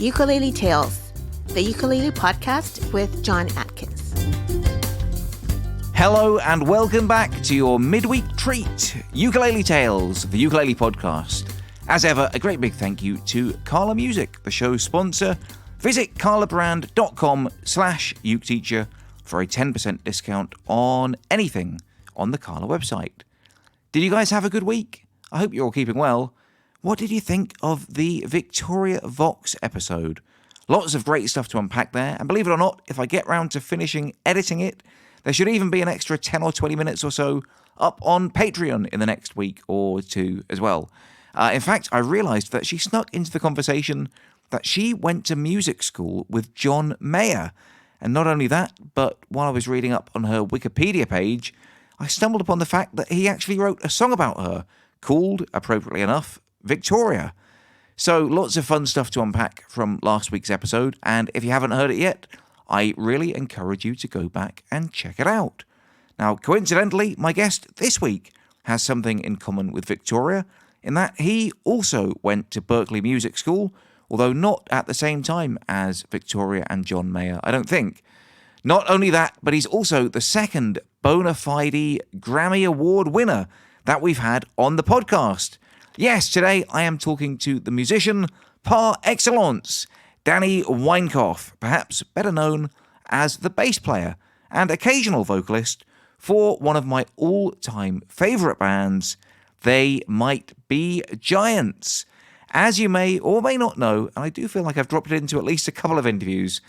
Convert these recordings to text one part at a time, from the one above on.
Ukulele Tales, the ukulele podcast with John Atkins. Hello and welcome back to your midweek treat, Ukulele Tales, the ukulele podcast. As ever, a great big thank you to Carla Music, the show's sponsor. Visit carlabrand.com/uketeacher for a 10% discount on anything on the Carla website. Did you guys have a good week? I hope you're all keeping well. What did you think of the Victoria Vox episode? Lots of great stuff to unpack there, and believe it or not, if I get round to finishing editing it, there should even be an extra 10 or 20 minutes or so up on Patreon in the next week or two as well. In fact, I realised that she snuck into the conversation that she went to music school with John Mayer. And not only that, but while I was reading up on her Wikipedia page, I stumbled upon the fact that he actually wrote a song about her called, appropriately enough, Victoria. So lots of fun stuff to unpack from last week's episode, and if you haven't heard it yet, I really encourage you to go back and check it out. Now, coincidentally, my guest this week has something in common with Victoria, in that he also went to Berklee Music School, although not at the same time as Victoria and John Mayer, I don't think. Not only that, but he's also the second bona fide Grammy Award winner that we've had on the podcast. Yes, today I am talking to the musician par excellence, Danny Weinkauf, perhaps better known as the bass player and occasional vocalist for one of my all-time favourite bands, They Might Be Giants. As you may or may not know, and I do feel like I've dropped it into at least a couple of interviews,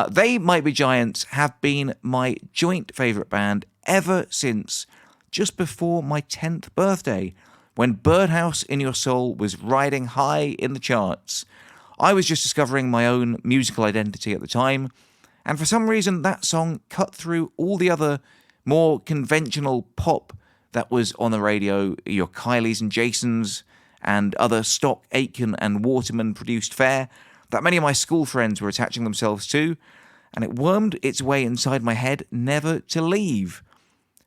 They Might Be Giants have been my joint favourite band ever since just before my 10th birthday, when Birdhouse in Your Soul was riding high in the charts. I was just discovering my own musical identity at the time, and for some reason that song cut through all the other more conventional pop that was on the radio, your Kylies and Jasons, and other stock Aitken and Waterman produced fare that many of my school friends were attaching themselves to, and it wormed its way inside my head never to leave.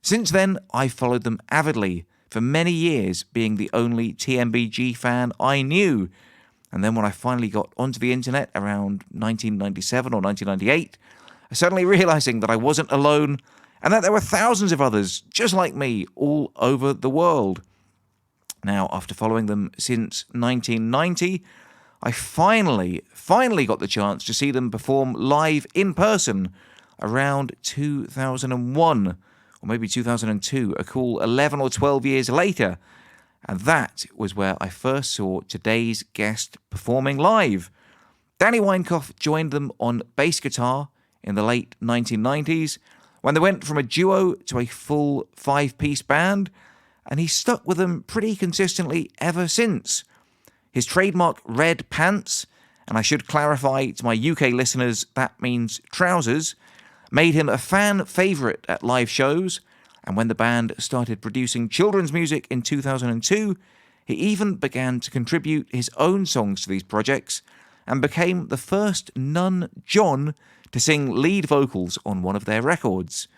Since then, I've followed them avidly for many years, being the only TMBG fan I knew. And then when I finally got onto the internet around 1997 or 1998, I suddenly realising that I wasn't alone and that there were thousands of others just like me all over the world. Now, after following them since 1990, I finally got the chance to see them perform live in person around 2001, or maybe 2002, a cool 11 or 12 years later. And that was where I first saw today's guest performing live. Danny Weinkauf joined them on bass guitar in the late 1990s, when they went from a duo to a full 5-piece band, and he stuck with them pretty consistently ever since. His trademark red pants, and I should clarify to my UK listeners that means trousers, made him a fan favourite at live shows, and when the band started producing children's music in 2002, he even began to contribute his own songs to these projects, and became the first non-John to sing lead vocals on one of their records.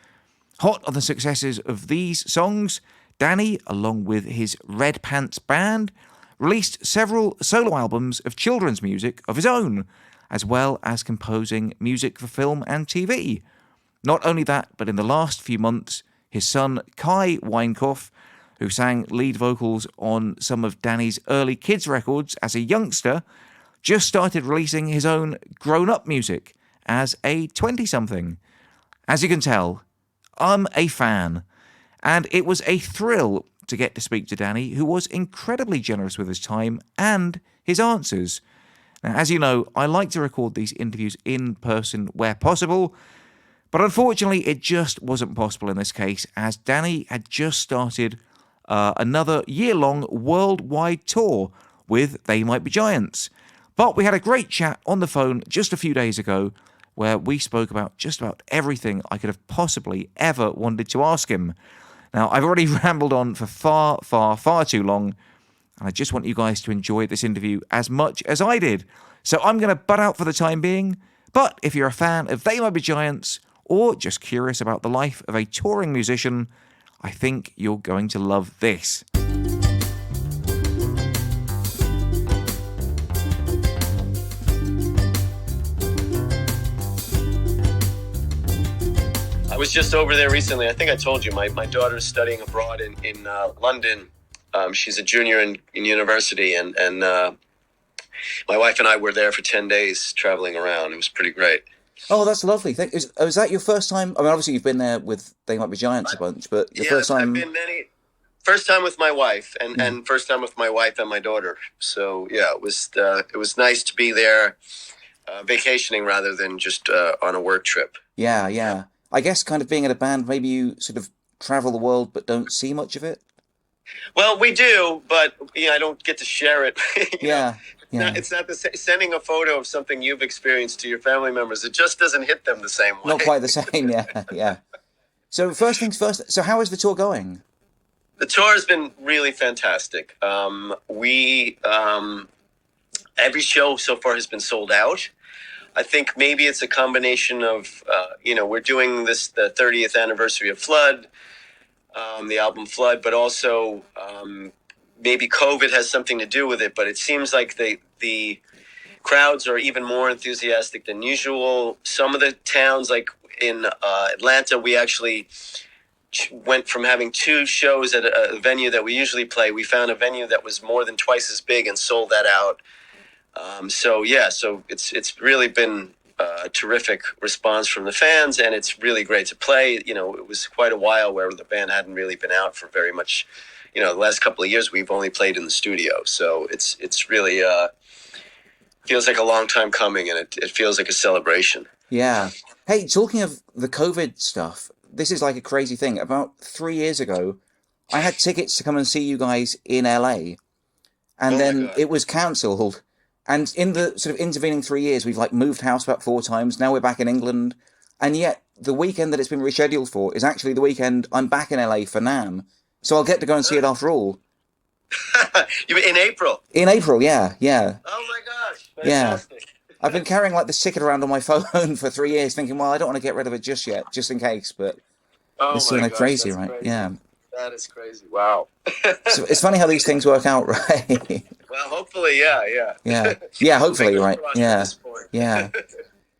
Hot on the successes of these songs, Danny, along with his Red Pants band, released several solo albums of children's music of his own, as well as composing music for film and TV. Not only that, but in the last few months, his son Kai Weinkauf, who sang lead vocals on some of Danny's early kids' records as a youngster, just started releasing his own grown-up music as a 20-something. As you can tell, I'm a fan, and it was a thrill to get to speak to Danny, who was incredibly generous with his time and his answers. Now, as you know, I like to record these interviews in person where possible, but unfortunately it just wasn't possible in this case, as Danny had just started another year-long worldwide tour with They Might Be Giants. But we had a great chat on the phone just a few days ago, where we spoke about just about everything I could have possibly ever wanted to ask him. Now, I've already rambled on for far too long, and I just want you guys to enjoy this interview as much as I did. So I'm going to butt out for the time being, but if you're a fan of They Might Be Giants, or just curious about the life of a touring musician, I think you're going to love this. was just over there recently. I think I told you my daughter's studying abroad in London. She's a junior in university, and my wife and I were there for 10 days traveling around. It was pretty great. Oh, that's lovely. Is that your first time? I mean, obviously you've been there with They Might Be Giants a bunch, but your first time. I've been first time with my wife, and first time with my wife and my daughter. So yeah, it was nice to be there, vacationing rather than just on a work trip. Yeah. I guess kind of being in a band, maybe you sort of travel the world but don't see much of it. Well, we do, but I don't get to share it. Yeah. It's not sending a photo of something you've experienced to your family members. It just doesn't hit them the same way. Not quite the same, yeah. So first things first. So how is the tour going? The tour has been really fantastic. Every show so far has been sold out. I think maybe it's a combination of, we're doing the 30th anniversary of Flood, the album Flood, but also maybe COVID has something to do with it. But it seems like the crowds are even more enthusiastic than usual. Some of the towns, like in Atlanta, we actually went from having 2 shows at a venue that we usually play. We found a venue that was more than twice as big and sold that out. So it's really been a terrific response from the fans, and it's really great to play. It was quite a while where the band hadn't really been out for very much. The last couple of years we've only played in the studio, so it's really feels like a long time coming, and it feels like a celebration. Yeah. Hey, talking of the COVID stuff, this is like a crazy thing. About 3 years ago, I had tickets to come and see you guys in LA, and then it was cancelled. And in the sort of intervening 3 years, we've like moved house about 4 times. Now we're back in England. And yet the weekend that it's been rescheduled for is actually the weekend I'm back in LA for NAMM. So I'll get to go and see it after all. You mean in April? In April, yeah. Oh my gosh. Fantastic. Yeah. I've been carrying like this ticket around on my phone for 3 years thinking, well, I don't want to get rid of it just yet, just in case. But it's kind of crazy, right? Crazy. Yeah. That is crazy. Wow. So it's funny how these things work out, right? Well, hopefully, yeah. Yeah, hopefully, right? Yeah.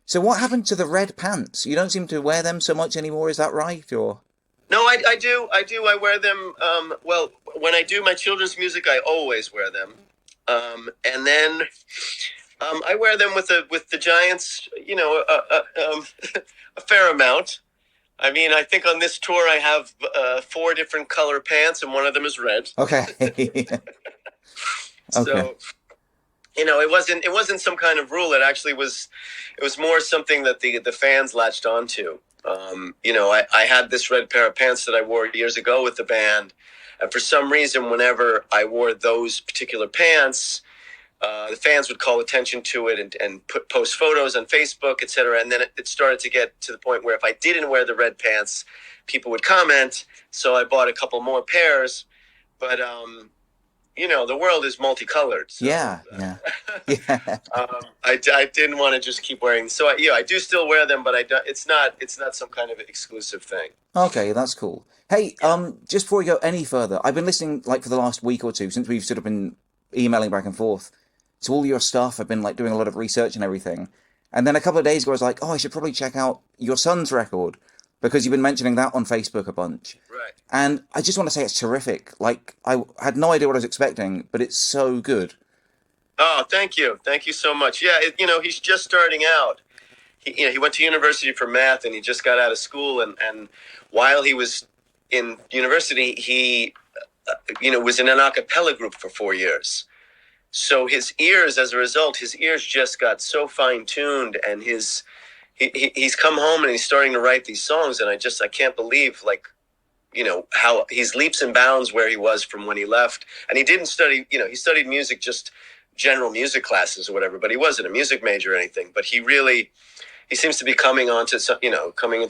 So what happened to the red pants? You don't seem to wear them so much anymore, is that right? Or no, I do. I wear them. Well, when I do my children's music, I always wear them. And then I wear them with the Giants, a fair amount. I mean, I think on this tour I have 4 different color pants, and one of them is red. Okay. So, it wasn't some kind of rule. It actually was. It was more something that the fans latched onto. I had this red pair of pants that I wore years ago with the band, and for some reason, whenever I wore those particular pants, the fans would call attention to it and post photos on Facebook, etc. And then it started to get to the point where if I didn't wear the red pants, people would comment. So I bought a couple more pairs. But, the world is multicolored. So, yeah. I didn't want to just keep wearing. So, I do still wear them, but it's not some kind of exclusive thing. Okay, that's cool. Hey, just before we go any further, I've been listening like for the last week or two since we've sort of been emailing back and forth to all your stuff. I've been like doing a lot of research and everything. And then a couple of days ago, I was like, I should probably check out your son's record because you've been mentioning that on Facebook a bunch. Right. And I just want to say it's terrific. Like, I had no idea what I was expecting, but it's so good. Oh, thank you. Thank you so much. Yeah, he's just starting out. He went to university for math, and he just got out of school. And while he was in university, he, was in an a cappella group for 4 years. So his ears, as a result, just got so fine-tuned, and he's come home and he's starting to write these songs, and I can't believe, how he's leaps and bounds where he was from when he left. And he didn't study, he studied music, just general music classes or whatever, but he wasn't a music major or anything. But he seems to be coming into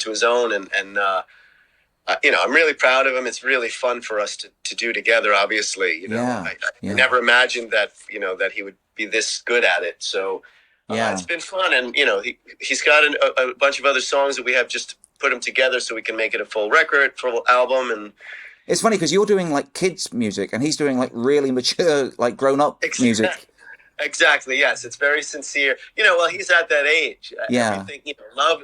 his own, and I'm really proud of him. It's really fun for us to do together, obviously. I never imagined that, that he would be this good at it. So it's been fun. And, he's got a bunch of other songs that we have just put them together so we can make it a full record, full album. And it's funny because you're doing like kids music and he's doing like really mature, like grown up music. Exactly. Yes. It's very sincere. He's at that age. Yeah. Everything,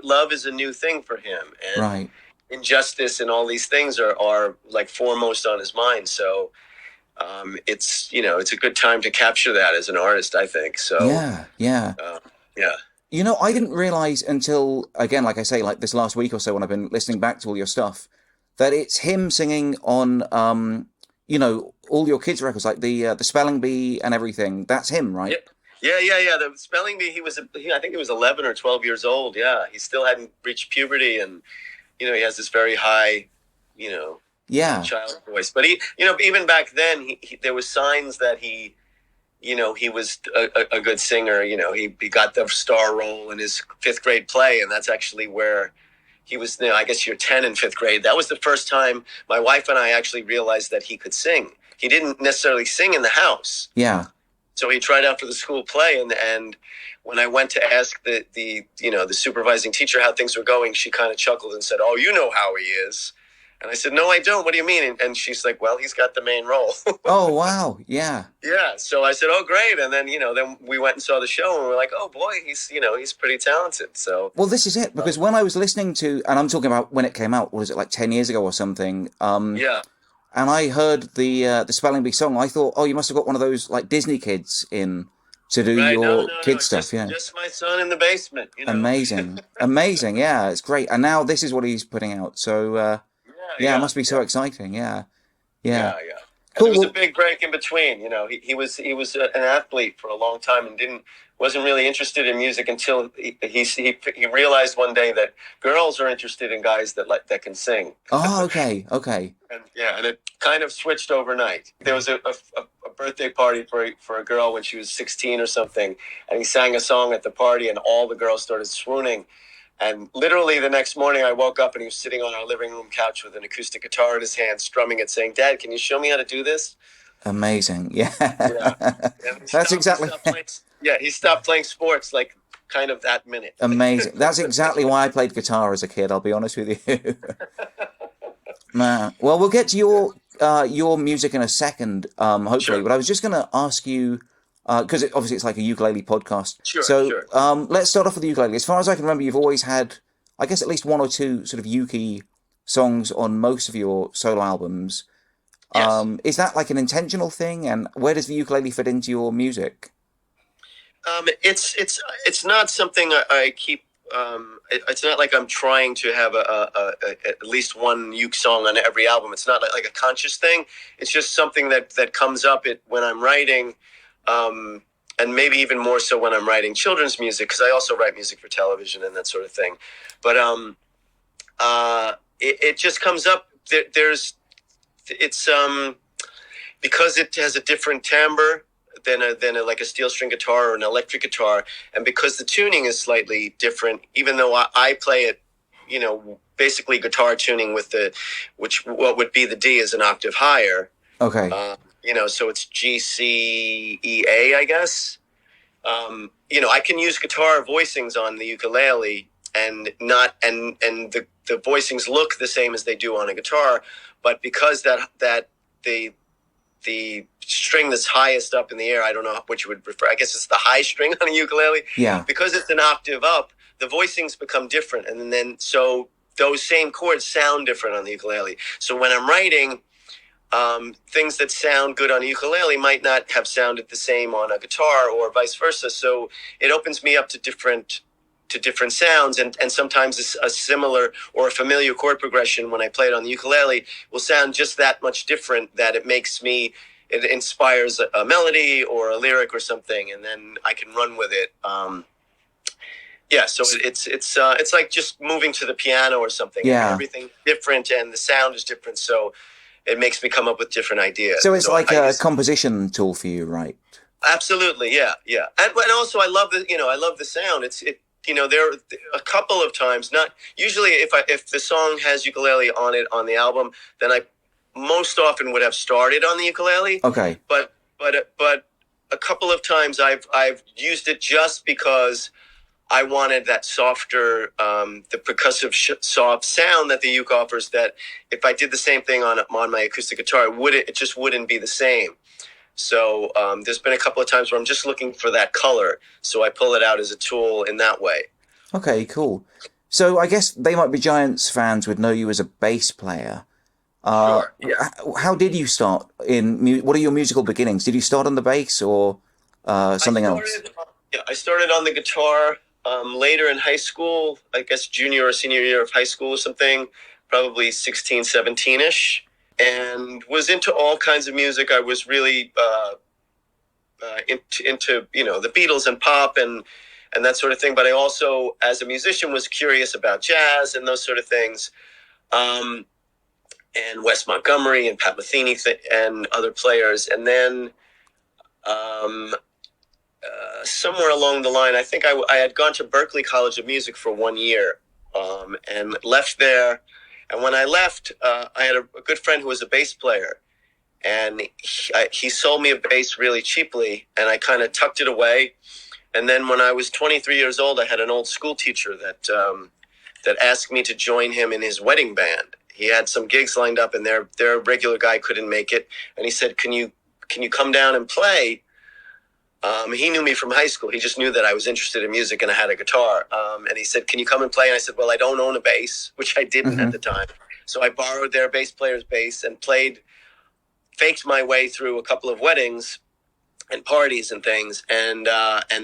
love is a new thing for him. And, right. injustice and all these things are like foremost on his mind. So it's it's a good time to capture that as an artist, I think. So Yeah, yeah. yeah. I didn't realize until, again, like I say, like this last week or so when I've been listening back to all your stuff, that it's him singing on, all your kids' records, like the Spelling Bee and everything. That's him, right? Yeah. The Spelling Bee, I think he was 11 or 12 years old. Yeah, he still hadn't reached puberty, and he has this very high, child voice. But he, even back then, he there was signs that he was a good singer. He got the star role in his fifth grade play, and that's actually where he was. I guess you're 10 in fifth grade. That was the first time my wife and I actually realized that he could sing. He didn't necessarily sing in the house. Yeah. So he tried out for the school play, and when I went to ask the supervising teacher how things were going, she kind of chuckled and said, "Oh, you know how he is." And I said, "No, I don't. What do you mean?" And she's like, "Well, he's got the main role." Oh, wow. Yeah. Yeah. So I said, "Oh, great." And then, then we went and saw the show, and we're like, "Oh boy, he's pretty talented." So, well, this is it, because when I was listening to, and I'm talking about when it came out, was it like 10 years ago or something? Yeah. And I heard the Spelling Bee song. I thought, oh, you must have got one of those like Disney kids in to do your kid stuff. Just my son in the basement. Amazing, amazing. Yeah, it's great. And now this is what he's putting out. So it must be so exciting. Yeah. Cool. There was a big break in between. He was an athlete for a long time and wasn't really interested in music until he realized one day that girls are interested in guys that can sing. Oh, okay. And it kind of switched overnight. There was a birthday party for a girl when she was 16 or something, and he sang a song at the party, and all the girls started swooning. And literally the next morning I woke up and he was sitting on our living room couch with an acoustic guitar in his hand, strumming it, saying, "Dad, can you show me how to do this?" Amazing. Yeah. That's exactly. He stopped playing sports like kind of that minute. Amazing. That's exactly why I played guitar as a kid, I'll be honest with you. Man. Well, we'll get to your music in a second, hopefully. Sure. But I was just going to ask you, because obviously it's like a ukulele podcast. Sure. Let's start off with the ukulele. As far as I can remember, you've always had, I guess, at least one or two sort of uke songs on most of your solo albums. Yes. Is that like an intentional thing? And where does the ukulele fit into your music? It's not something I keep. It's not like I'm trying to have at least one uke song on every album. It's not like a conscious thing. It's just something that comes up when I'm writing. And maybe even more so when I'm writing children's music, because I also write music for television and that sort of thing. But it just comes up. It's because it has a different timbre than like a steel string guitar or an electric guitar, and because the tuning is slightly different. Even though I play it, basically guitar tuning with what would be the D is an octave higher. Okay. So it's G, C, E, A, I guess. I can use guitar voicings on the ukulele and the voicings look the same as they do on a guitar, but because that the string that's highest up in the air, I don't know what you would prefer. I guess it's the high string on a ukulele. Yeah. Because it's an octave up, the voicings become different, and then so those same chords sound different on the ukulele. So when I'm writing, things that sound good on a ukulele might not have sounded the same on a guitar or vice versa. So it opens me up to different sounds, and sometimes a similar or a familiar chord progression when I play it on the ukulele will sound just that much different that it inspires a melody or a lyric or something, and then I can run with it. So it's like just moving to the piano or something. Yeah. Everything's different and the sound is different, so it makes me come up with different ideas. So it's like a composition tool for you, right? Absolutely, yeah. And also I love the sound. There are a couple of times, not usually if the song has ukulele on it on the album, then I most often would have started on the ukulele. Okay. But a couple of times I've used it just because I wanted that softer, the percussive soft sound that the uke offers, that if I did the same thing on my acoustic guitar, it just wouldn't be the same. So there's been a couple of times where I'm just looking for that color, so I pull it out as a tool in that way. Okay, cool. So I guess They Might Be Giants fans would know you as a bass player. Sure. Yeah. How did you start what are your musical beginnings? Did you start on the bass or something else? I started on the guitar later in high school, I guess junior or senior year of high school or something, probably 16, 17-ish, and was into all kinds of music. I was really into the Beatles and pop and that sort of thing. But I also, as a musician, was curious about jazz and those sort of things. And Wes Montgomery and Pat Metheny and other players. And then somewhere along the line, I think I had gone to Berklee College of Music for 1 year and left there. And when I left, I had a good friend who was a bass player. And he sold me a bass really cheaply, and I kind of tucked it away. And then when I was 23 years old, I had an old school teacher that asked me to join him in his wedding band. He had some gigs lined up, and their regular guy couldn't make it. And he said, "Can you come down and play?" He knew me from high school. He just knew that I was interested in music and I had a guitar. And he said, "Can you come and play?" And I said, "Well, I don't own a bass," which I didn't at the time. So I borrowed their bass player's bass and faked my way through a couple of weddings and parties and things, and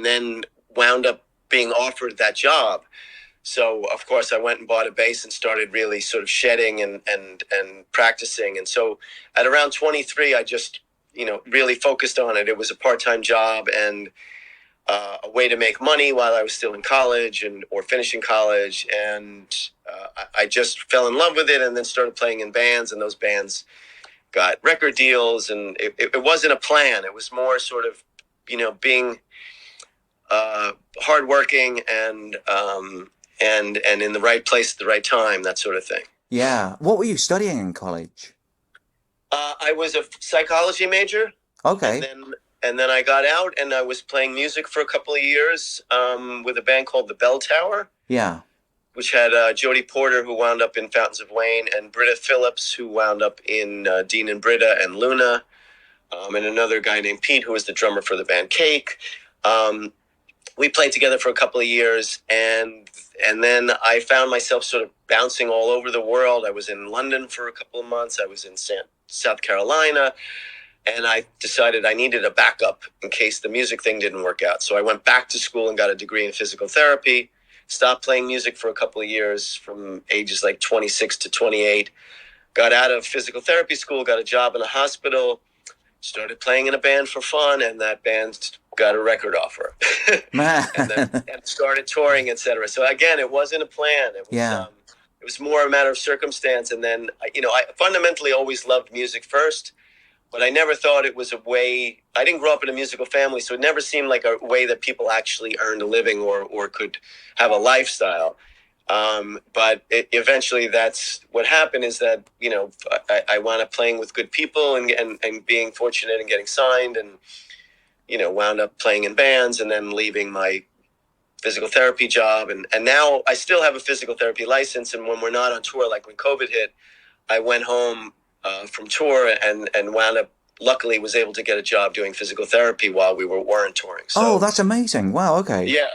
then wound up being offered that job. So of course I went and bought a bass and started really sort of shedding and practicing. And so at around 23, I just really focused on it. It was a part-time job and a way to make money while I was still in college or finishing college. And I just fell in love with it, and then started playing in bands, and those bands got record deals. And it wasn't a plan. It was more sort of, being hardworking and in the right place at the right time, that sort of thing. Yeah. What were you studying in college? I was a psychology major. Okay. And then I got out, and I was playing music for a couple of years with a band called the Bell Tower. Yeah. Which had Jodie Porter, who wound up in Fountains of Wayne, and Britta Phillips, who wound up in Dean and Britta and Luna, and another guy named Pete, who was the drummer for the band Cake. We played together for a couple of years, and then I found myself sort of bouncing all over the world. I was in London for a couple of months. I was in South Carolina, and I decided I needed a backup in case the music thing didn't work out. So I went back to school and got a degree in physical therapy. Stopped playing music for a couple of years from ages like 26 to 28. Got out of physical therapy school, got a job in a hospital, started playing in a band for fun, and that band got a record offer. and started touring, etc. So again, it wasn't a plan. It was, it was more a matter of circumstance. And then, I fundamentally always loved music first, but I never thought it was a way. I didn't grow up in a musical family, so it never seemed like a way that people actually earned a living or could have a lifestyle. But eventually that's what happened, is that, I wound up playing with good people and being fortunate and getting signed, and, wound up playing in bands, and then leaving my physical therapy job. And now I still have a physical therapy license. And when we're not on tour, like when COVID hit, I went home from tour and wound up, luckily was able to get a job doing physical therapy while we weren't touring. So, that's amazing. Wow. Okay. Yeah.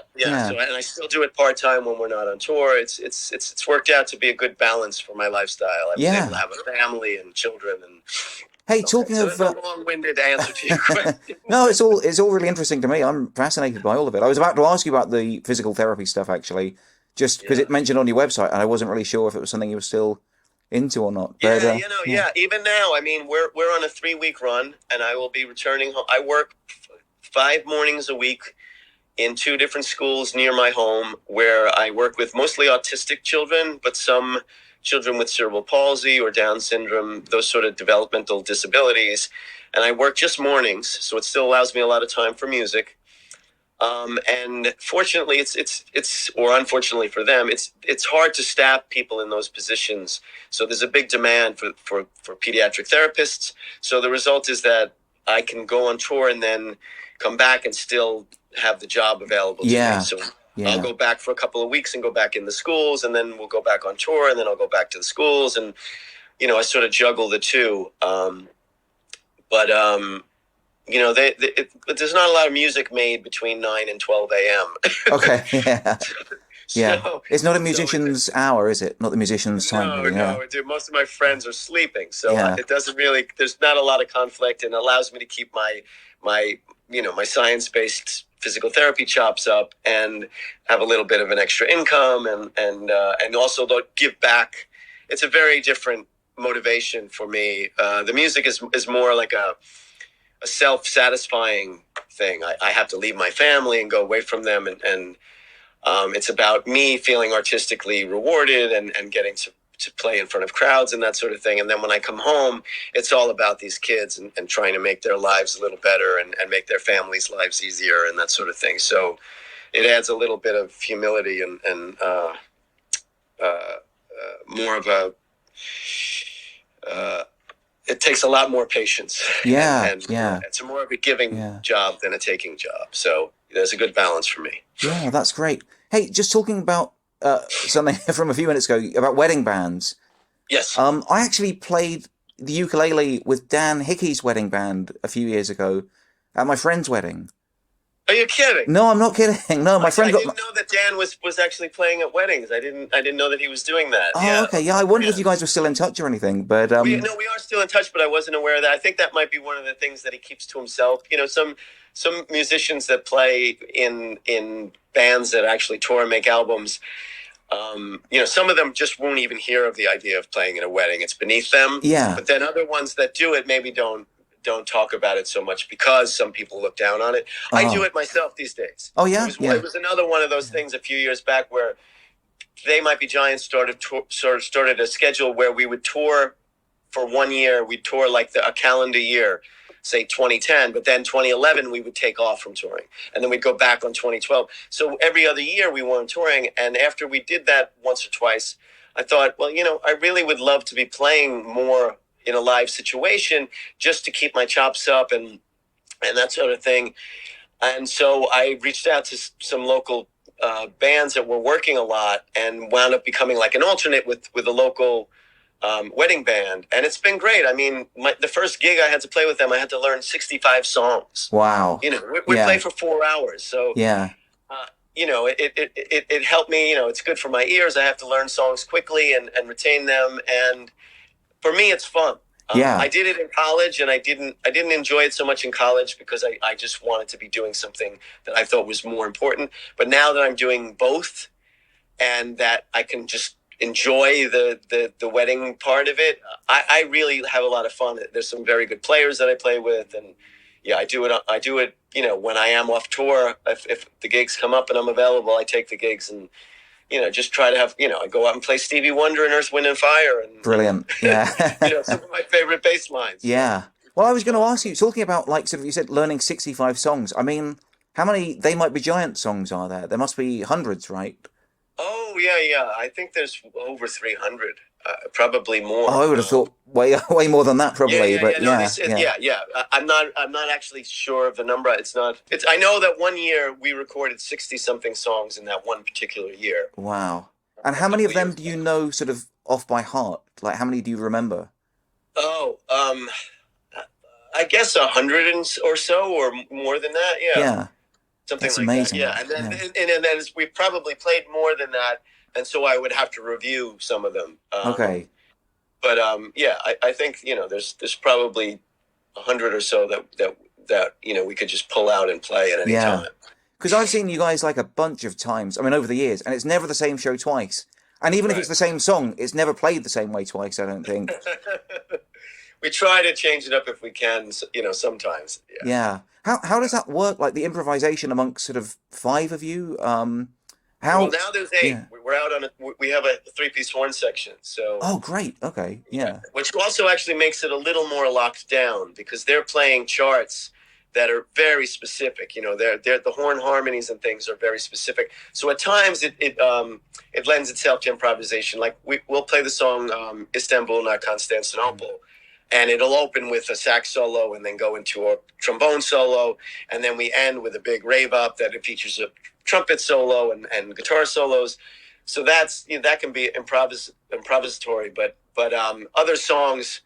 So, and I still do it part-time when we're not on tour. It's worked out to be a good balance for my lifestyle. I was able to have a family and children. And hey, talking of a long-winded answer to your question. No, it's all really interesting to me. I'm fascinated by all of it. I was about to ask you about the physical therapy stuff, actually, just because it mentioned on your website, and I wasn't really sure if it was something you were still into or not. But, even now, I mean, we're on a 3-week run, and I will be returning home. I work 5 mornings a week in 2 different schools near my home, where I work with mostly autistic children, but some children with cerebral palsy or Down syndrome, those sort of developmental disabilities. And I work just mornings, so it still allows me a lot of time for music. And fortunately, it's or unfortunately for them, it's hard to staff people in those positions. So there's a big demand for pediatric therapists. So the result is that I can go on tour and then come back and still have the job available to me. So I'll go back for a couple of weeks and go back in the schools, and then we'll go back on tour, and then I'll go back to the schools, and I sort of juggle the two. There's not a lot of music made between 9 and 12 a.m. Okay. Yeah. Yeah. So It's not a so musician's hour, is it? Not the musician's time, no, really. Yeah. no, dude. Most of my friends are sleeping, so Yeah. it doesn't really. There's not a lot of conflict, and allows me to keep my my science based physical therapy chops up, and have a little bit of an extra income, and also give back. It's a very different motivation for me. The music is more like a self satisfying thing. I have to leave my family and go away from them, and it's about me feeling artistically rewarded and getting to play in front of crowds and that sort of thing. And then when I come home, it's all about these kids and trying to make their lives a little better and make their families' lives easier and that sort of thing. So it adds a little bit of humility and more of a... it takes a lot more patience. Yeah, and yeah. It's more of a giving job than a taking job. So there's a good balance for me. Yeah, that's great. Hey, just talking about something from a few minutes ago about wedding bands. Yes. I actually played the ukulele with Dan Hickey's wedding band a few years ago at my friend's wedding. Are you kidding? No, I'm not kidding. No, my friend I didn't know that Dan was actually playing at weddings. I didn't know that he was doing that. Oh, okay. Yeah, I wondered if you guys were still in touch or anything, but we are still in touch, but I wasn't aware of that. I think that might be one of the things that he keeps to himself. You know, some musicians that play in bands that actually tour and make albums, you know, some of them just won't even hear of the idea of playing in a wedding. It's beneath them. Yeah. But then other ones that do it maybe don't talk about it so much because some people look down on it. Oh. I do it myself these days. Oh, yeah? It was another one of those things a few years back where They Might Be Giants started a schedule where we would tour for 1 year. We'd tour like a calendar year, say 2010, but then 2011 we would take off from touring. And then we'd go back on 2012. So every other year we weren't touring. And after we did that once or twice, I thought, well, you know, I really would love to be playing more in a live situation just to keep my chops up and that sort of thing. And so I reached out to some local bands that were working a lot and wound up becoming like an alternate with a local wedding band. And it's been great. I mean, the first gig I had to play with them, I had to learn 65 songs. Wow. You know, we play for 4 hours. So, yeah. You know, it helped me. You know, it's good for my ears. I have to learn songs quickly and retain them. And for me, it's fun. Yeah. I did it in college, and I didn't enjoy it so much in college because I just wanted to be doing something that I thought was more important. But now that I'm doing both, and that I can just enjoy the wedding part of it, I really have a lot of fun. There's some very good players that I play with, and yeah, I do it. You know, when I am off tour, if the gigs come up and I'm available, I take the gigs and, you know, just try to have, you know, I go out and play Stevie Wonder and Earth, Wind and Fire. And brilliant. Yeah. You know, some of my favorite bass lines. Yeah. Well, I was going to ask you, talking about, like, sort of, you said learning 65 songs. I mean, how many They Might Be Giant songs are there? There must be hundreds, right? Oh, yeah. I think there's over 300. Probably more. Oh, I would have thought way more than that, probably. Yeah. I'm not actually sure of the number. I know that 1 year we recorded 60-something songs in that one particular year. Wow. And how many of them do you know sort of off by heart? Like, how many do you remember? Oh, I guess 100 or so, or more than that. Yeah. Yeah. Something That's like amazing. that. Yeah. And then we probably played more than that. And so I would have to review some of them. Okay. But yeah, I think, you know, there's probably 100 or so that you know we could just pull out and play at any time. Because I've seen you guys like a bunch of times. I mean, over the years, and it's never the same show twice. And even if it's the same song, it's never played the same way twice. I don't think. We try to change it up if we can. You know, sometimes. Yeah. How does that work? Like the improvisation amongst sort of 5 of you. Well, now there's 8. Yeah. We're out on we have a 3-piece horn section. So. Oh, great. Okay. Yeah. Which also actually makes it a little more locked down because they're playing charts that are very specific. You know, they're the horn harmonies and things are very specific. So at times it lends itself to improvisation. Like we'll play the song Istanbul, not Constantinople. And it'll open with a sax solo and then go into a trombone solo. And then we end with a big rave up that it features a trumpet solo and guitar solos. So that can be improvisatory. But other songs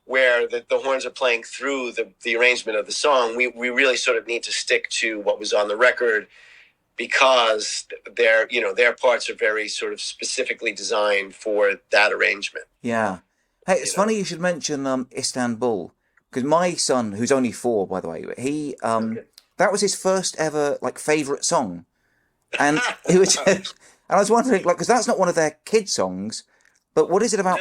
where the horns are playing through the arrangement of the song, we really sort of need to stick to what was on the record. because their parts are very sort of specifically designed for that arrangement. Yeah. Hey, it's funny you should mention Istanbul, because my son, who's only 4, by the way, he that was his first ever favorite song, and he was, and I was wondering because that's not one of their kid songs, but what is it about?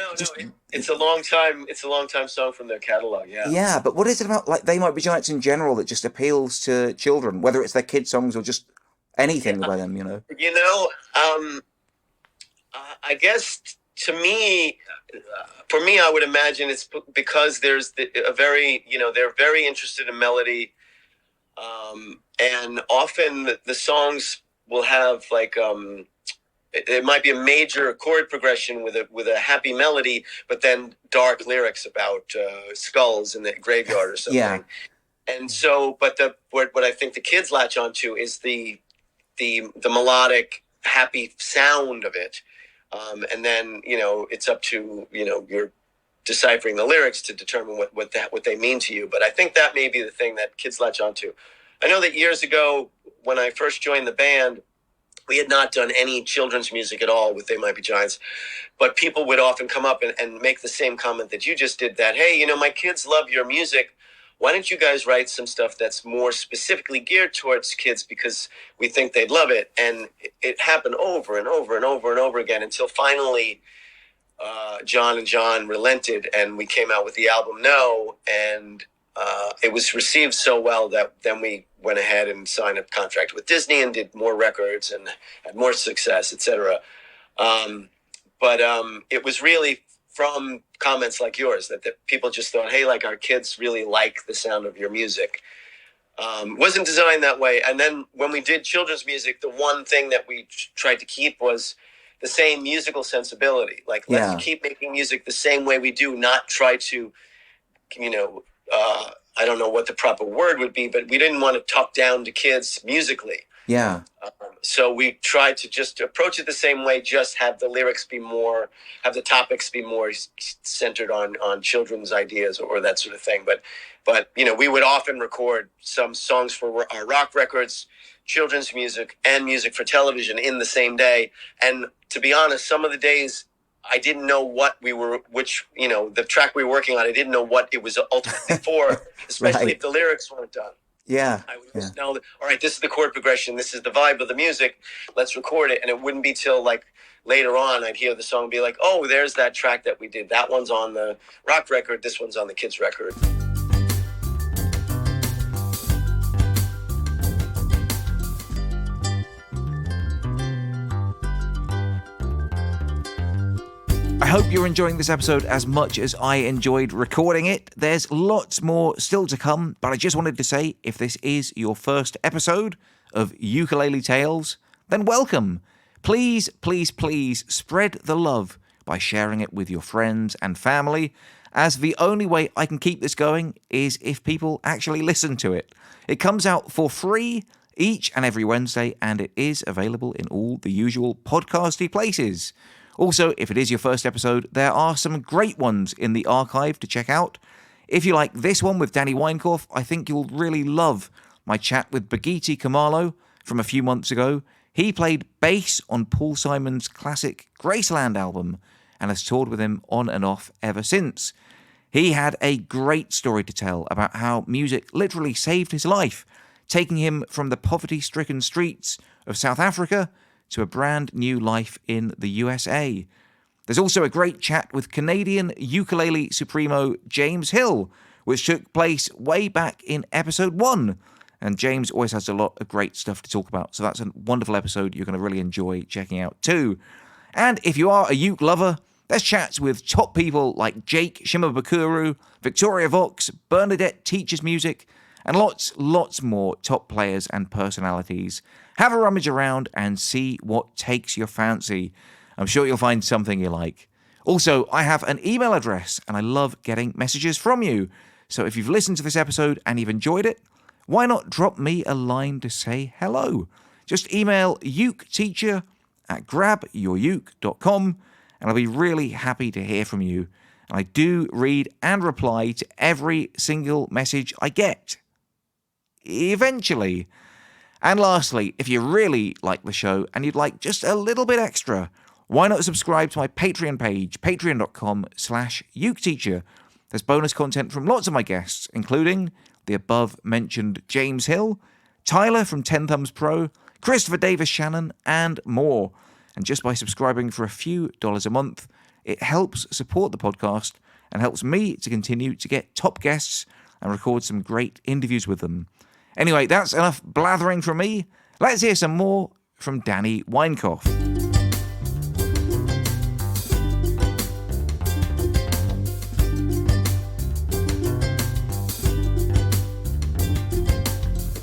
It's a long time song from their catalog. Yeah. Yeah, but what is it about They Might Be Giants in general that just appeals to children, whether it's their kid songs or just anything by them? I guess for me, I would imagine it's because there's they're very interested in melody, and often the songs will have it might be a major chord progression with a happy melody, but then dark lyrics about skulls in the graveyard or something. Yeah. And so, but what I think the kids latch onto is the melodic, happy sound of it. And then, it's up to, you're deciphering the lyrics to determine what they mean to you. But I think that may be the thing that kids latch onto. I know that years ago, when I first joined the band, we had not done any children's music at all with They Might Be Giants, but people would often come up and make the same comment that you just did, that, hey, my kids love your music. Why don't you guys write some stuff that's more specifically geared towards kids, because we think they'd love it. And it happened over and over and over and over again until finally John and John relented, and we came out with the album No, and it was received so well that then we went ahead and signed a contract with Disney and did more records and had more success, etc. But it was really from comments like yours that people just thought, hey, our kids really like the sound of your music. Wasn't designed that way. And then when we did children's music, the one thing that we tried to keep was the same musical sensibility. Let's keep making music the same way we do, not try to, I don't know what the proper word would be, but we didn't want to talk down to kids musically. Yeah. So we tried to just approach it the same way, just have the lyrics have the topics be more centered on children's ideas or that sort of thing. But we would often record some songs for our rock records, children's music, and music for television in the same day. And to be honest, some of the days I didn't know the track we were working on, I didn't know what it was ultimately for, especially if the lyrics weren't done. Yeah. I would just know that, all right, this is the chord progression, this is the vibe of the music, let's record it. And it wouldn't be till later on I'd hear the song and be like, oh, there's that track that we did. That one's on the rock record, this one's on the kids record. I hope you're enjoying this episode as much as I enjoyed recording it. There's lots more still to come, but I just wanted to say, if this is your first episode of Ukulele Tales, then welcome. Please, please, please spread the love by sharing it with your friends and family, as the only way I can keep this going is if people actually listen to it. It comes out for free each and every Wednesday, and it is available in all the usual podcasty places. Also, if it is your first episode, there are some great ones in the archive to check out. If you like this one with Danny Weinkauf, I think you'll really love my chat with Bagiti Kamalo from a few months ago. He played bass on Paul Simon's classic Graceland album and has toured with him on and off ever since. He had a great story to tell about how music literally saved his life, taking him from the poverty-stricken streets of South Africa to a brand new life in the USA. There's also a great chat with Canadian ukulele supremo James Hill, which took place way back in episode 1. And James always has a lot of great stuff to talk about, so that's a wonderful episode you're going to really enjoy checking out too. And if you are a uke lover, there's chats with top people like Jake Shimabukuru, Victoria Vox, Bernadette Teaches Music, and lots more top players and personalities. Have a rummage around and see what takes your fancy. I'm sure you'll find something you like. Also, I have an email address, and I love getting messages from you. So if you've listened to this episode and you've enjoyed it, why not drop me a line to say hello? Just email uketeacher@grabyouruke.com, and I'll be really happy to hear from you. And I do read and reply to every single message I get. Eventually. And lastly, if you really like the show and you'd like just a little bit extra, why not subscribe to my Patreon page, patreon.com/uketeacher. There's bonus content from lots of my guests, including the above-mentioned James Hill, Tyler from 10 Thumbs Pro, Christopher Davis Shannon, and more. And just by subscribing for a few dollars a month, it helps support the podcast and helps me to continue to get top guests and record some great interviews with them. Anyway, that's enough blathering from me. Let's hear some more from Danny Weinkauf.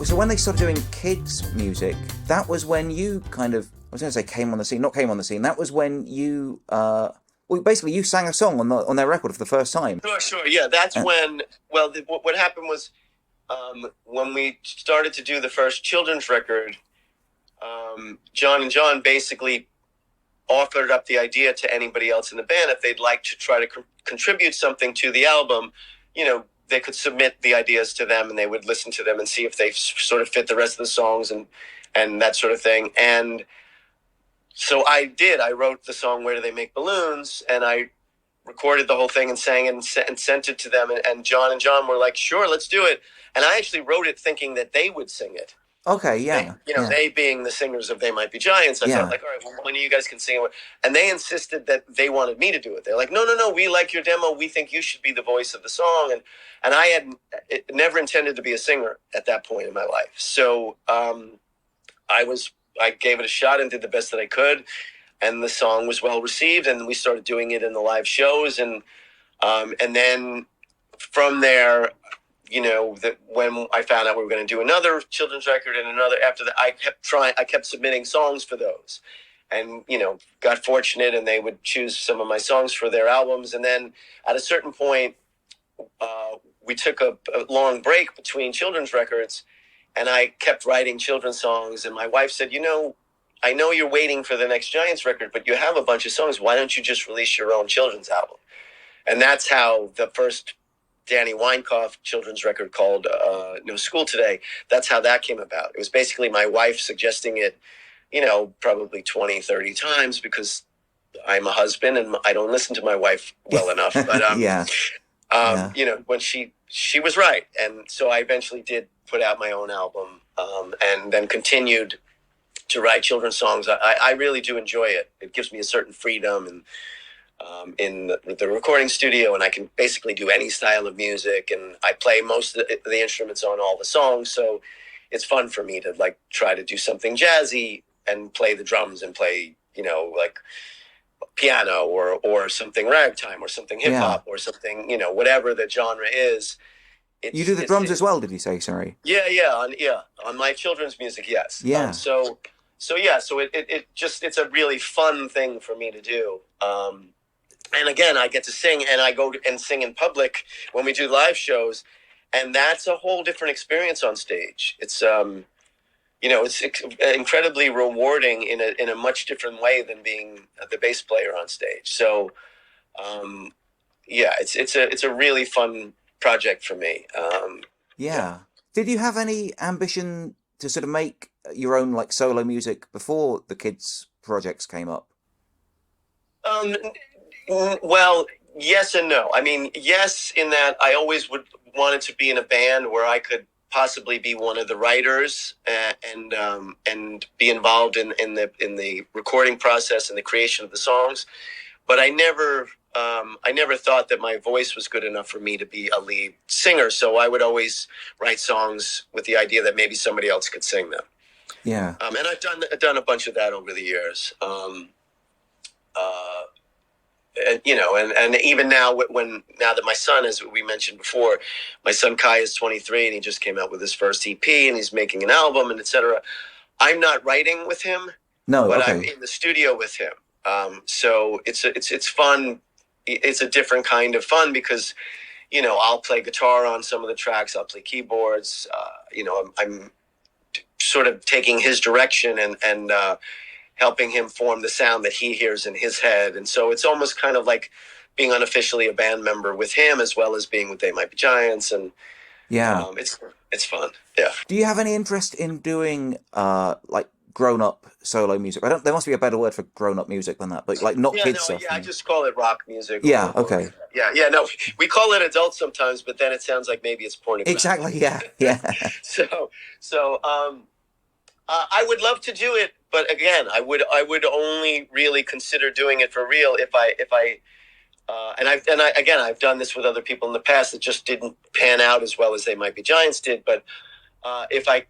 So when they started doing kids' music, that was when you kind of, I was going to say came on the scene, that was when you, basically you sang a song on their record for the first time. Sure, yeah, that's when, what happened was, when we started to do the first children's record, John and John basically offered up the idea to anybody else in the band if they'd like to try to contribute something to the album, they could submit the ideas to them and they would listen to them and see if they sort of fit the rest of the songs and that sort of thing. And so I did. I wrote the song "Where Do They Make Balloons," and I recorded the whole thing and sang it and sent it to them. And John were like, "Sure, let's do it." And I actually wrote it thinking that they would sing it. Okay, yeah. They being the singers of They Might Be Giants. I thought, all right, well, one of you guys can sing it. And they insisted that they wanted me to do it. They're like, no, we like your demo. We think you should be the voice of the song. And I had never intended to be a singer at that point in my life. So I gave it a shot and did the best that I could. And the song was well received. And we started doing it in the live shows. And then from there, that when I found out we were going to do another children's record and another after that, I kept submitting songs for those and, got fortunate and they would choose some of my songs for their albums. And then at a certain point, we took a long break between children's records and I kept writing children's songs. And my wife said, I know you're waiting for the next Giants record, but you have a bunch of songs. Why don't you just release your own children's album? And that's how the first Danny Weinkauf children's record called No School Today. That's how that came about. It was basically my wife suggesting it, probably 20, 30 times because I'm a husband and I don't listen to my wife well enough. But, when she was right. And so I eventually did put out my own album and then continued to write children's songs. I really do enjoy it. It gives me a certain freedom and in the recording studio, and I can basically do any style of music, and I play most of the instruments on all the songs, so it's fun for me to try to do something jazzy and play the drums and play piano or something ragtime or something hip hop or something whatever the genre is. You do the drums as well, did you say? Sorry. On my children's music, yes. So it's a really fun thing for me to do. And again, I get to sing, and I go and sing in public when we do live shows, and that's a whole different experience on stage. It's it's incredibly rewarding in a much different way than being the bass player on stage. So, it's a really fun project for me. Did you have any ambition to sort of make your own solo music before the kids' projects came up? Well, yes and no. I mean, yes, in that I always wanted to be in a band where I could possibly be one of the writers and be involved in the recording process and the creation of the songs. But I never thought that my voice was good enough for me to be a lead singer. So I would always write songs with the idea that maybe somebody else could sing them. Yeah. And I've done a bunch of that over the years. And even now that my son, as we mentioned before, my son Kai is 23 and he just came out with his first EP and he's making an album and etc. I'm not writing with him, but I'm in the studio with him. So it's fun. It's a different kind of fun because, I'll play guitar on some of the tracks. I'll play keyboards. I'm sort of taking his direction and helping him form the sound that he hears in his head. And so it's almost kind of like being unofficially a band member with him as well as being with They Might Be Giants. And It's fun. Yeah. Do you have any interest in doing like grown-up solo music? I don't. There must be a better word for grown-up music than that, but like not Yeah, kids no, stuff. yeah, I just call it rock music. Yeah. Okay. Yeah, no, we call it adult sometimes, but then it sounds like maybe it's pornographic. Exactly. Yeah. Yeah. So, I would love to do it, but again, I would only really consider doing it for real if I again, I've done this with other people in the past that just didn't pan out as well as They Might Be Giants did. But if I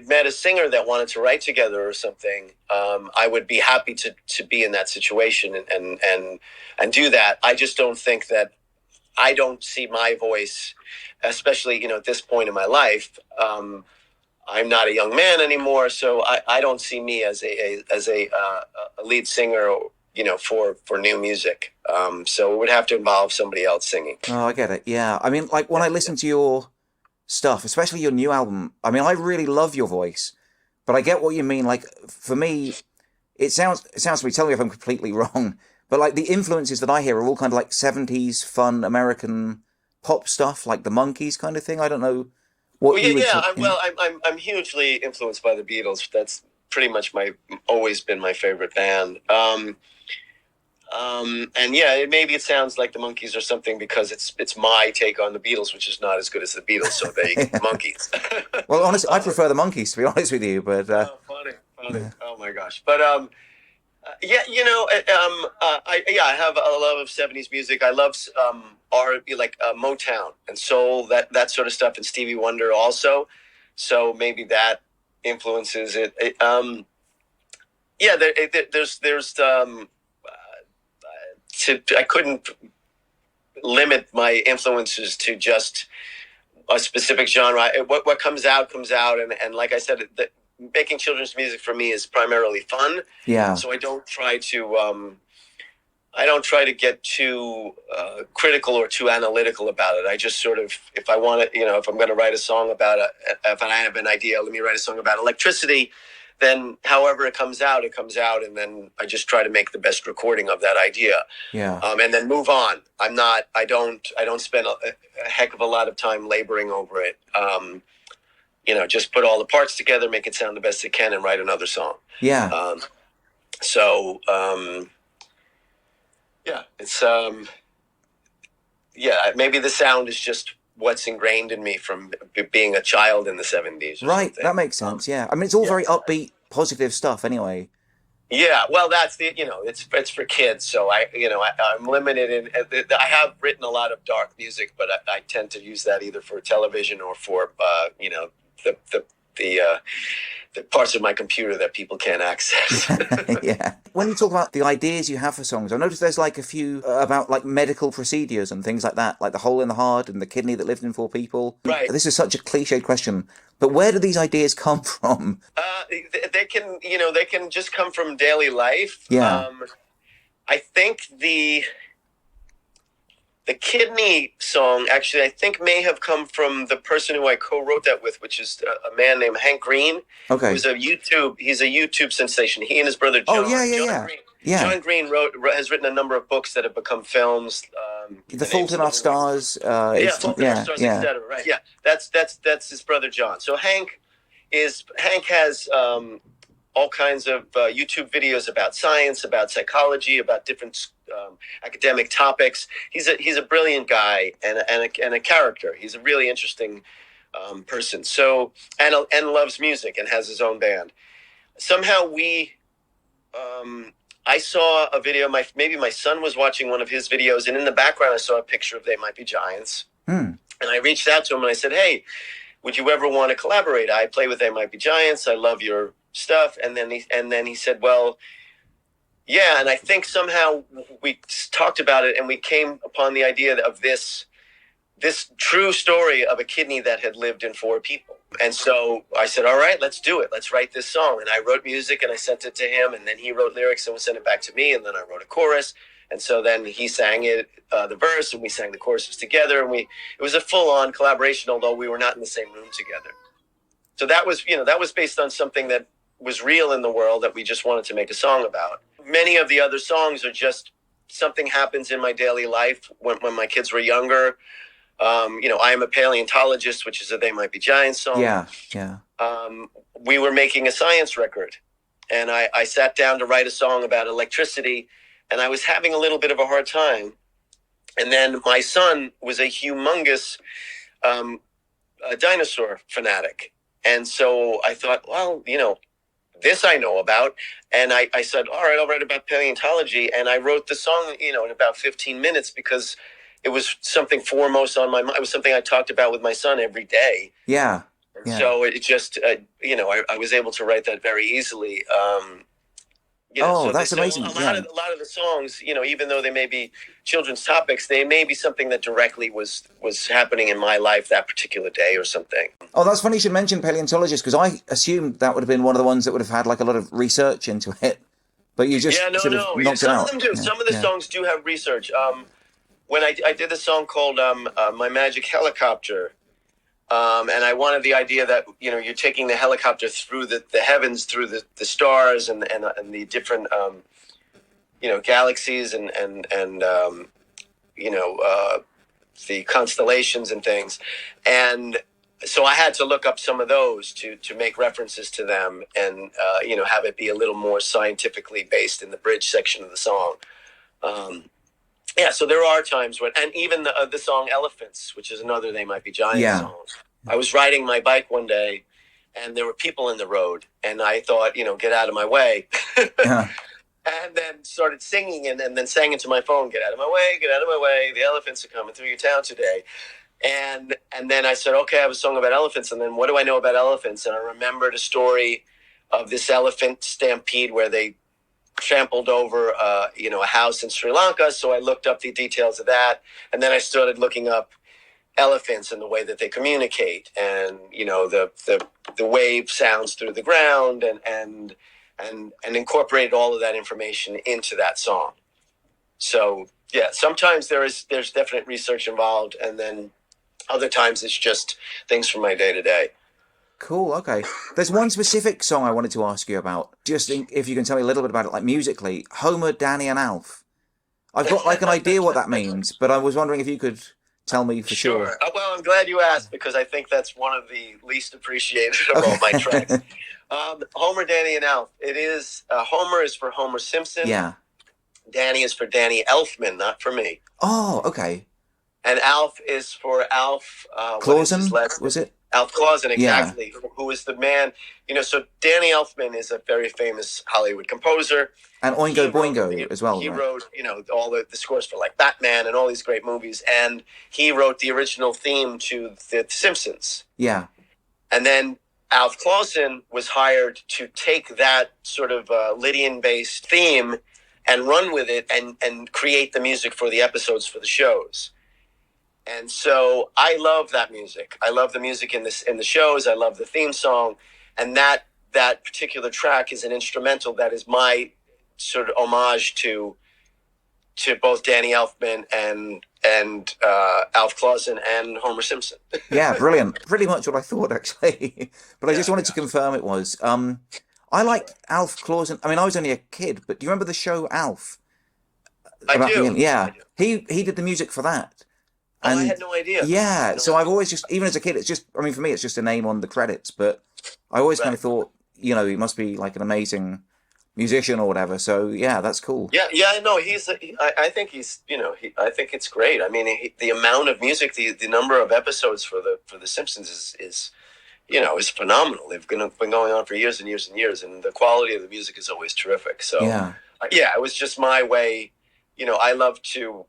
met a singer that wanted to write together or something, I would be happy to be in that situation and do that. I just don't think that I don't see my voice, especially at this point in my life. I'm not a young man anymore, so I don't see me as a lead singer, for new music. So it would have to involve somebody else singing. Oh, I get it. Yeah. I mean, like when I listen to your stuff, especially your new album, I mean, I really love your voice, but I get what you mean. Like for me, it sounds to me, tell me if I'm completely wrong, but like the influences that I hear are all kind of like 70s fun American pop stuff, like the Monkees kind of thing. I don't know what you would say. I'm hugely influenced by the Beatles. That's pretty much always been my favorite band. And yeah, maybe it sounds like the Monkees or something because it's my take on the Beatles, which is not as good as the Beatles. So they Monkees. Well, honestly, I prefer the Monkees, to be honest with you. But funny. Yeah. Oh my gosh! But I have a love of '70s music. I love R&B, like Motown and soul, that sort of stuff, and Stevie Wonder also. So maybe that influences it. I couldn't limit my influences to just a specific genre. What comes out, and like I said, making children's music for me is primarily fun. yeah. So I don't try to get too critical or too analytical about it. I just sort of, if I want to, if I'm going to write a song about if I have an idea, let me write a song about electricity. Then however it comes out, and then I just try to make the best recording of that idea. Yeah. And then move on. I don't spend a heck of a lot of time laboring over it. Just put all the parts together, make it sound the best it can, and write another song. Yeah. It's maybe the sound is just what's ingrained in me from being a child in the 70s. Right, something. That makes sense. Yeah, I mean, it's all very upbeat, positive stuff. Anyway. Yeah, well, that's it's for kids, so I'm limited in. I have written a lot of dark music, but I tend to use that either for television or for the parts of my computer that people can't access. Yeah. When you talk about the ideas you have for songs, I noticed there's like a few about like medical procedures and things like that, like the hole in the heart and the kidney that lived in 4 people. Right. This is such a cliched question, but where do these ideas come from? They can just come from daily life. Yeah. I think the kidney song, actually, I think may have come from the person who I co-wrote that with, which is a man named Hank Green. Okay. He's a YouTube sensation. He and his brother John. Oh, yeah. Green. Yeah. John Green has written a number of books that have become films. The Fault in Our Stars. Fault in Our Stars, etc. Right. Yeah. That's his brother John. So Hank has all kinds of YouTube videos about science, about psychology, about different academic topics. He's a brilliant guy and a character. He's a really interesting person. So and loves music and has his own band. Somehow I saw a video. Maybe my son was watching one of his videos, and in the background I saw a picture of They Might Be Giants. And I reached out to him and I said, "Hey, would you ever want to collaborate? I play with They Might Be Giants. I love your stuff." And then he said, "Well, yeah." And I think somehow we talked about it and we came upon the idea of this true story of a kidney that had lived in 4 people. And so I said, "All right, let's do it. Let's write this song." And I wrote music and I sent it to him, and then he wrote lyrics and sent it back to me, and then I wrote a chorus. And so then he sang it, the verse, and we sang the choruses together. And it was a full-on collaboration, although we were not in the same room together. So that was based on something that was real in the world that we just wanted to make a song about. Many of the other songs are just something happens in my daily life when my kids were younger. I Am a Paleontologist, which is a They Might Be Giants song. Yeah, yeah. We were making a science record, and I sat down to write a song about electricity, and I was having a little bit of a hard time. And then my son was a humongous a dinosaur fanatic. And so I thought, well, this I know about. And I said, all right, I'll write about paleontology. And I wrote the song, in about 15 minutes because it was something foremost on my mind. It was something I talked about with my son every day. Yeah. Yeah. So it just, I was able to write that very easily. So that's amazing. A lot of the songs, even though they may be children's topics, they may be something that directly was happening in my life that particular day or something. Oh, that's funny you should mention paleontologist, because I assumed that would have been one of the ones that would have had like a lot of research into it. But you just knocked it out. Some of them do. Yeah. Some of the songs do have research. When I did a song called My Magic Helicopter, and I wanted the idea that, you're taking the helicopter through the heavens, through the stars and the different, galaxies and the constellations and things. And so I had to look up some of those to make references to them and, have it be a little more scientifically based in the bridge section of the song. So there are times when, and even the song Elephants, which is another They Might Be Giants song. I was riding my bike one day and there were people in the road and I thought, get out of my way. And then started singing and then sang into my phone, get out of my way, the elephants are coming through your town today. And then I said, okay, I have a song about elephants. And then what do I know about elephants? And I remembered a story of this elephant stampede where they trampled over, a house in Sri Lanka. So I looked up the details of that. And then I started looking up elephants and the way that they communicate and, the wave sounds through the ground and incorporated all of that information into that song. So, yeah, sometimes there's definite research involved. And then other times it's just things from my day to day. Cool. Okay. There's one specific song I wanted to ask you about. Just if you can tell me a little bit about it, like musically, Homer, Danny, and Alf. I've got like an idea what that means, but I was wondering if you could tell me for sure. Well, I'm glad you asked because I think that's one of the least appreciated of all my tracks. Homer, Danny, and Alf. It is Homer is for Homer Simpson. Yeah. Danny is for Danny Elfman, not for me. Oh, okay. And Alf is for Alf. Clausen, was it? Alf Clausen, exactly. Yeah. Who is the man? So Danny Elfman is a very famous Hollywood composer. And Oingo Boingo as well. He wrote, all the scores for like Batman and all these great movies. And he wrote the original theme to The Simpsons. Yeah. And then Alf Clausen was hired to take that sort of Lydian-based theme and run with it and create the music for the episodes for the shows. And so I love that music. I love the music in the shows. I love the theme song. And that particular track is an instrumental that is my sort of homage to both Danny Elfman and Alf Clausen and Homer Simpson. Yeah, brilliant. Pretty much what I thought, actually. But I just wanted to confirm it was. I like Alf Clausen. I mean, I was only a kid, but do you remember the show Alf? I do. Yeah. He did the music for that. And, I had no idea. Yeah, so I've always just, even as a kid, it's just, I mean, for me, it's just a name on the credits, but I always kind of thought, he must be like an amazing musician or whatever. So yeah, that's cool. Yeah, no, I think he's, I think it's great. I mean, the amount of music, the number of episodes for the Simpsons is phenomenal. They've been going on for years and years and years, and the quality of the music is always terrific. So yeah, it was just my way. I love to.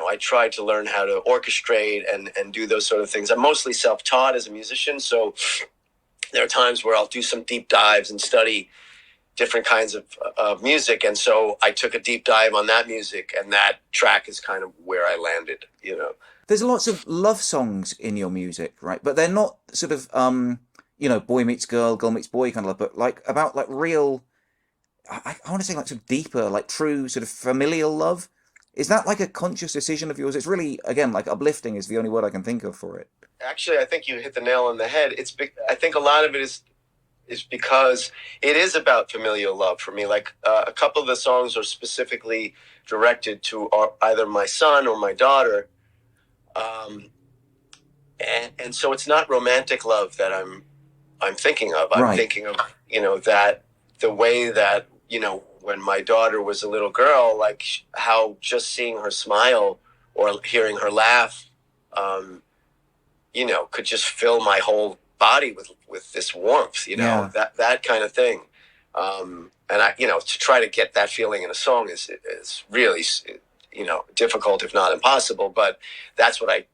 I tried to learn how to orchestrate and do those sort of things. I'm mostly self-taught as a musician, so there are times where I'll do some deep dives and study different kinds of music. And so I took a deep dive on that music, and that track is kind of where I landed, There's lots of love songs in your music, right? But they're not sort of, boy meets girl, girl meets boy kind of love, but like about like real, I want to say like sort of deeper, like true sort of familial love. Is that like a conscious decision of yours? It's really, again, like uplifting is the only word I can think of for it. Actually, I think you hit the nail on the head. I think a lot of it is because it is about familial love for me. Like a couple of the songs are specifically directed to either my son or my daughter. And so it's not romantic love that I'm thinking of. I'm Right. thinking of, that the way that, when my daughter was a little girl, like how just seeing her smile or hearing her laugh, could just fill my whole body with this warmth, Yeah. that kind of thing. And to try to get that feeling in a song is really, difficult, if not impossible. But that's what I,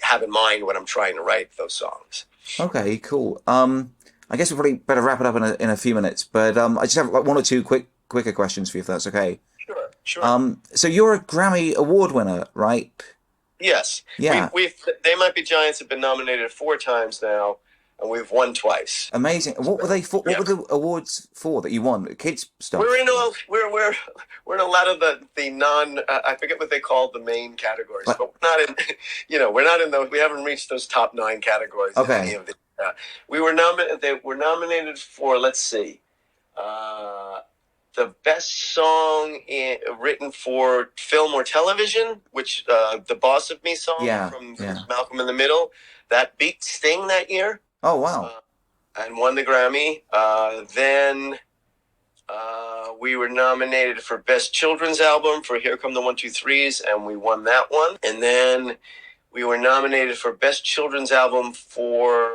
have in mind when I'm trying to write those songs. Okay, cool. I guess we probably better wrap it up in a few minutes, but I just have like one or two quicker questions for you, if that's okay. Sure. So you're a Grammy Award winner, right? Yes. Yeah. They Might Be Giants have been nominated 4 times now, and we've won twice. Amazing. What were they for? What were the awards for that you won? Kids stuff. We're in a lot of the non. I forget what they call the main categories, but we're not in. We're not in those. We haven't reached those top 9 categories. Okay. In any of the, we were nominated. They were nominated for. Let's see. The best song written for film or television, which the Boss of Me song from Malcolm in the Middle, that beat Sting that year. Oh, wow. And won the Grammy. Then we were nominated for Best Children's Album for Here Come the 1-2-3s, and we won that one. And then we were nominated for Best Children's Album for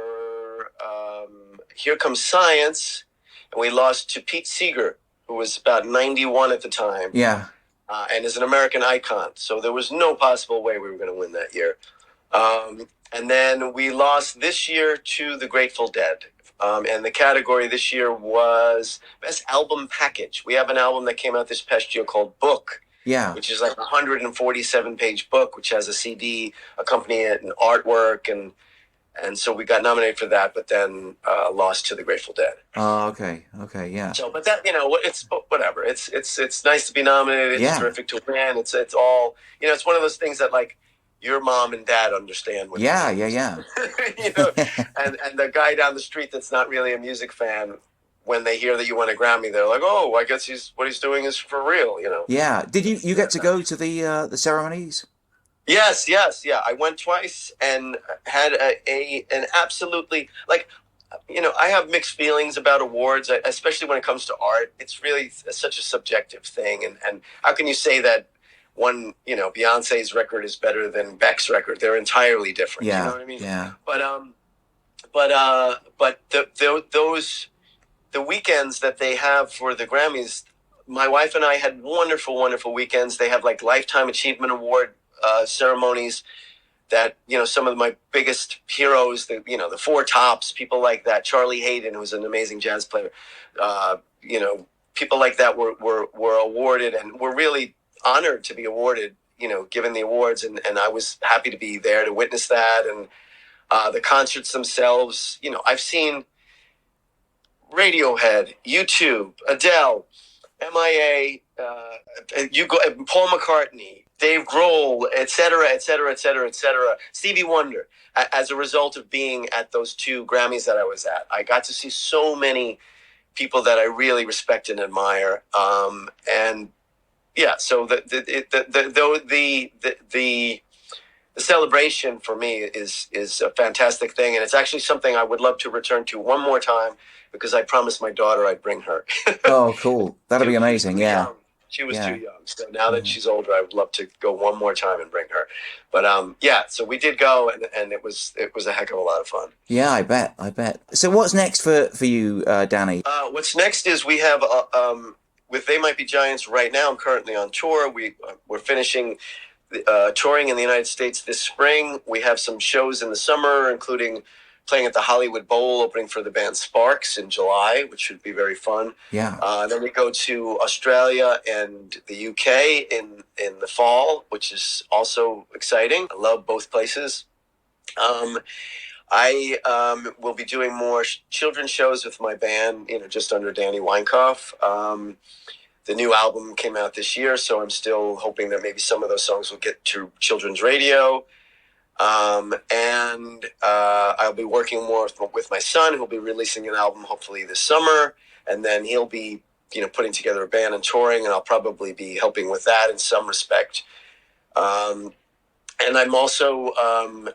Here Comes Science, and we lost to Pete Seeger, who was about 91 at the time. Yeah. And is an American icon. So there was no possible way we were going to win that year. And then we lost this year to the Grateful Dead. And the category this year was Best Album Package. We have an album that came out this past year called Book. Yeah. Which is like a 147-page book, which has a CD accompanying it and artwork. And so we got nominated for that, but then lost to the Grateful Dead. Oh, okay, yeah. So, but that, it's whatever. It's nice to be nominated. It's terrific to win. It's all, it's one of those things that like your mom and dad understand. Yeah. And the guy down the street that's not really a music fan, when they hear that you won a Grammy, they're like, oh, I guess what he's doing is for real. Yeah. Did you get to go to the ceremonies? Yes. Yeah. I went twice and had an absolutely, like, I have mixed feelings about awards, especially when it comes to art. It's really such a subjective thing. And how can you say that one, Beyonce's record is better than Beck's record? They're entirely different. Yeah. You know what I mean? Yeah. But the weekends that they have for the Grammys, my wife and I had wonderful, wonderful weekends. They have like Lifetime Achievement Award ceremonies that, some of my biggest heroes, the Four Tops, people like that, Charlie Hayden, who's an amazing jazz player, people like that were awarded, and we're really honored to be awarded, given the awards. And I was happy to be there to witness that. And the concerts themselves, I've seen Radiohead, U2, Adele, MIA, Paul McCartney, Dave Grohl, et cetera, Stevie Wonder, as a result of being at those 2 Grammys that I was at. I got to see so many people that I really respect and admire. And yeah, so the celebration for me is a fantastic thing. And it's actually something I would love to return to one more time, because I promised my daughter I'd bring her. Oh, cool. That'd be amazing. Yeah. She was too young. So now that she's older, I would love to go one more time and bring her. But so we did go, and it was a heck of a lot of fun. Yeah, I bet. So what's next for you, Danny? What's next is we have with They Might Be Giants right now. I'm currently on tour. We're finishing touring in the United States this spring. We have some shows in the summer, including playing at the Hollywood Bowl, opening for the band Sparks in July, which should be very fun. Yeah. Then we go to Australia and the UK in the fall, which is also exciting. I love both places. I will be doing more children's shows with my band, just under Danny Weinkauf. The new album came out this year, so I'm still hoping that maybe some of those songs will get to children's radio. And I'll be working more with my son, who'll be releasing an album hopefully this summer, and then he'll be, putting together a band and touring, and I'll probably be helping with that in some respect. And I'm also,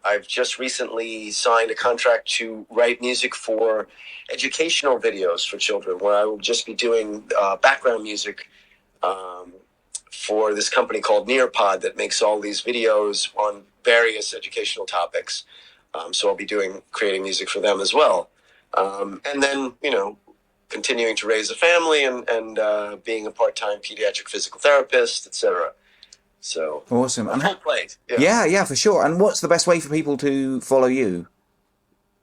I've just recently signed a contract to write music for educational videos for children, where I will just be doing background music for this company called Nearpod that makes all these videos on various educational topics. So I'll be creating music for them as well. And then, continuing to raise a family and being a part-time pediatric physical therapist, etc. So awesome. And full plate. Yeah, for sure. And what's the best way for people to follow you?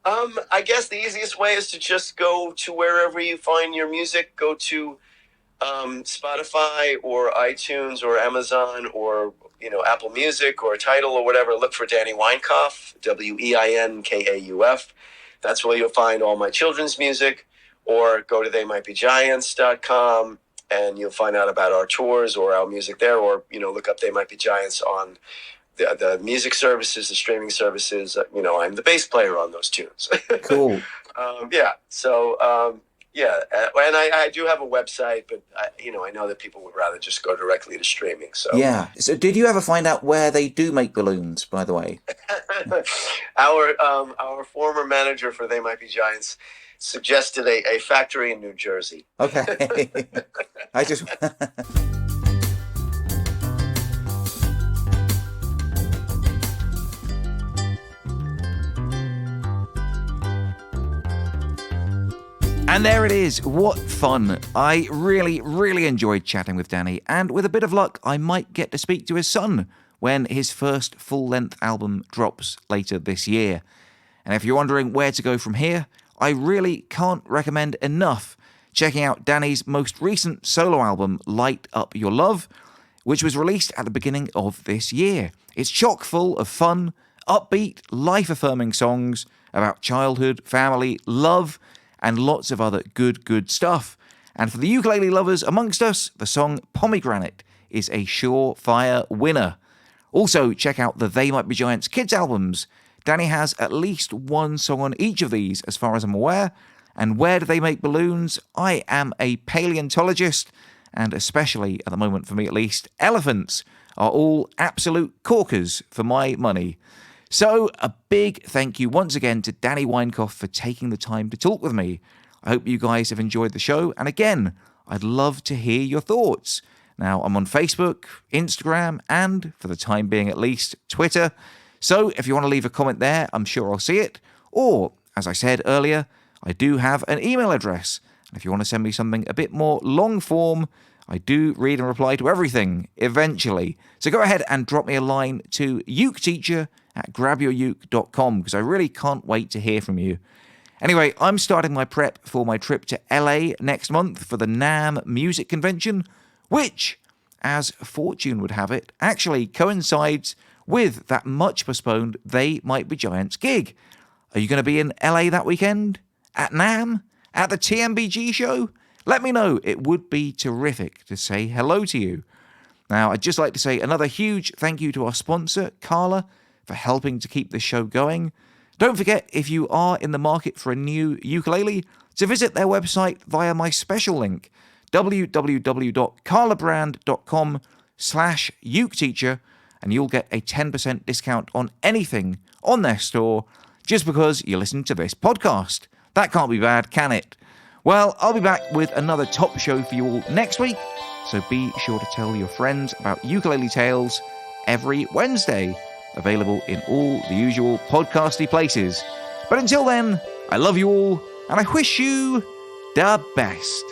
I guess the easiest way is to just go to wherever you find your music. Go to Spotify or iTunes or Amazon or Apple Music or Tidal or whatever. Look for Danny Weinkauf, Weinkauf. That's where you'll find all my children's music. Or go to theymightbegiants.com and you'll find out about our tours or our music there. Or look up They Might Be Giants on the music services, the streaming services. I'm the bass player on those tunes. Cool. And I do have a website, but I know that people would rather just go directly to streaming. So yeah. So did you ever find out where they do make balloons, by the way? Our former manager for They Might Be Giants suggested a factory in New Jersey. Okay. I just... And there it is. What fun. I really, really enjoyed chatting with Danny, and with a bit of luck, I might get to speak to his son when his first full-length album drops later this year. And if you're wondering where to go from here, I really can't recommend enough checking out Danny's most recent solo album, Light Up Your Love, which was released at the beginning of this year. It's chock full of fun, upbeat, life-affirming songs about childhood, family, love, and lots of other good stuff. And for the ukulele lovers amongst us, the song Pomegranate is a surefire winner. Also, check out the They Might Be Giants kids albums. Danny has at least one song on each of these, as far as I'm aware. And where do they make balloons? I am a paleontologist, and especially, at the moment for me at least, elephants are all absolute corkers for my money. So, a big thank you once again to Danny Weinkauf for taking the time to talk with me. I hope you guys have enjoyed the show, and again, I'd love to hear your thoughts. Now, I'm on Facebook, Instagram, and, for the time being at least, Twitter. So, if you want to leave a comment there, I'm sure I'll see it. Or, as I said earlier, I do have an email address. And if you want to send me something a bit more long form, I do read and reply to everything, eventually. So go ahead and drop me a line to uketeacher@grabyouruke.com, because I really can't wait to hear from you. Anyway, I'm starting my prep for my trip to LA next month for the NAMM Music Convention, which, as fortune would have it, actually coincides with that much postponed They Might Be Giants gig. Are you going to be in LA that weekend? At NAMM? At the TMBG show? Let me know. It would be terrific to say hello to you. Now, I'd just like to say another huge thank you to our sponsor, Carla, for helping to keep this show going. Don't forget, if you are in the market for a new ukulele, to visit their website via my special link, www.carlabrand.com/uketeacher, and you'll get a 10% discount on anything on their store just because you listen to this podcast. That can't be bad, can it? Well, I'll be back with another top show for you all next week, so be sure to tell your friends about Ukulele Tales every Wednesday, available in all the usual podcasty places. But until then, I love you all, and I wish you the best.